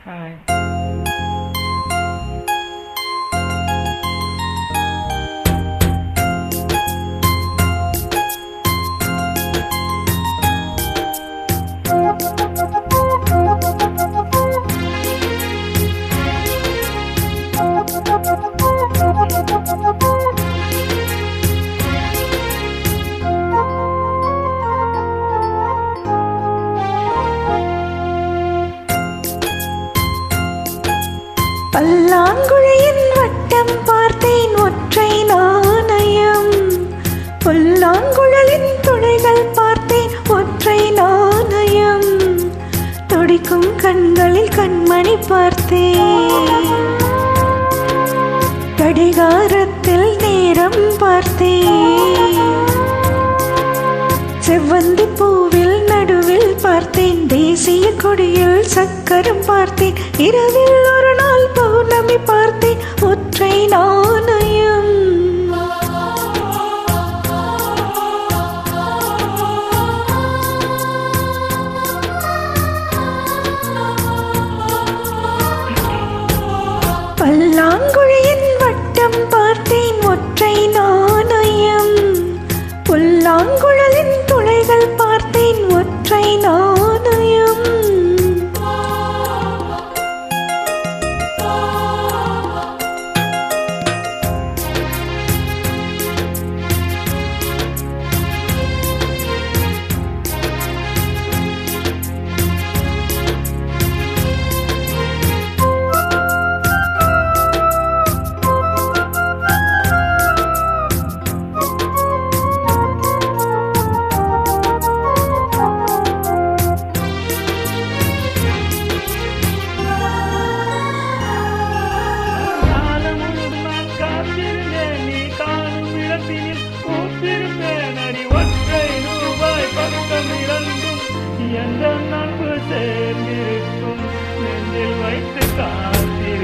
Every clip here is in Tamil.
ஹாய். பல்லாங்குழியின் வட்டம் பார்த்தேன் ஒற்றை நாணயம், புல்லாங்குழலின் துளைகள் பார்த்தேன் ஒற்றை நாணயம், துடிக்கும் கண்களில் கண்மணி பார்த்தேன், கடிகாரத்தில் நேரம் பார்த்தேன், செவ்வந்தி பூவில் நடுவில் பார்த்தேன், தேசிய கொடியில் சக்கரம் பார்த்தேன், இரவில் ஒரு நாள் பௌர்ணமி பார்த்தேன் ஒற்றை நாணயம். பல்லாங்குழியின் வட்டம் பார்த்தேன் ஒற்றை நாணயம், புல்லாங்குழலின் துளைகள் பார்த்தேன் ஒற்றை நாணயம்.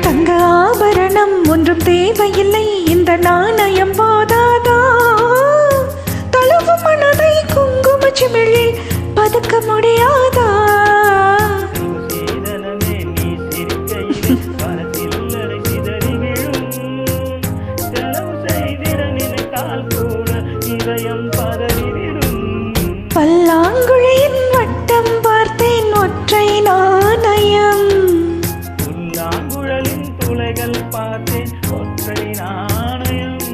தங்க ஆபரணம் ஒன்றும் தேவையில்லை, இந்த நாணயம் போதாதா? தழுவு மனதை குங்கும சிமிழில் பதுக்க முடியாதா? பல்லாங்குழியின் வட்டம் பார்த்தேன் ஒற்றை நாணயம், புல்லாங்குழலின் துளைகள் பார்த்தேன் ஒற்றை நாணயம்.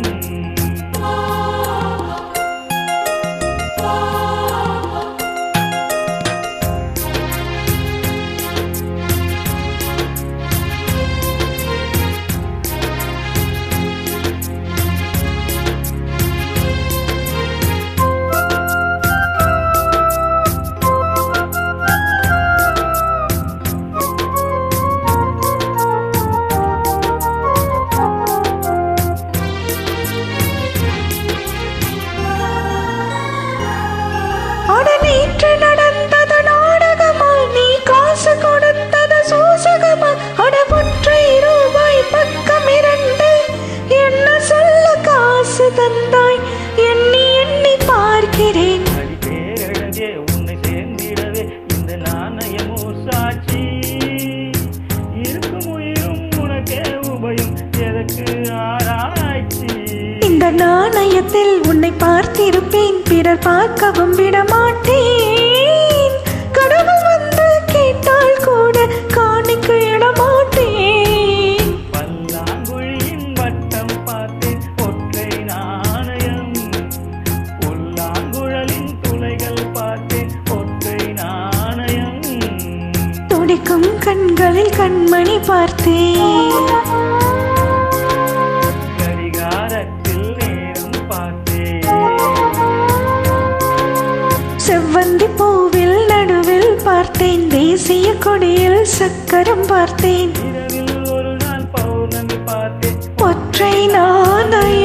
நேற்று நடந்தது நாடகமா, நீ காசு கொடுத்தது சூசகமா? அட ஒற்றை ரூபாய் பக்கம் 2, என்ன சொல்ல காசு தந்தாய்? எண்ணி எண்ணி பார்க்கிறேன். பேரழகே உன்னை சேர்ந்திடவே இந்த நாணயமோ சாட்சி, இருக்கும் உயிரும் உனக்கே உபயம், எதற்கு ஆராய்ச்சி? இந்த நாணயத்தில் உன்னை பார்த்திருப்பேன், பிறர் பார்க்கவும் விடமாட்டேன், கடவுள் வந்து கேட்டால் கூட காணிக்கு இடமாட்டேன். பல்லாங்குழியின் வட்டம் பார்த்தேன் ஒற்றை நாணயம், புல்லாங்குழலின் துளைகள் பார்த்தேன் ஒற்றை நாணயம், துடிக்கும் கண்களில் கண்மணி பார்த்தேன், கடிகாரத்தில் நேரம் பார்த்தேன், செவ்வந்தி பூவில் நடுவில் பார்த்தேன், தேசிய கொடியில் சக்கரம் பார்த்தேன், இரவில் ஒரு நாள் பௌர்ணமி பார்த்தேன் ஒற்றை நாணயம்.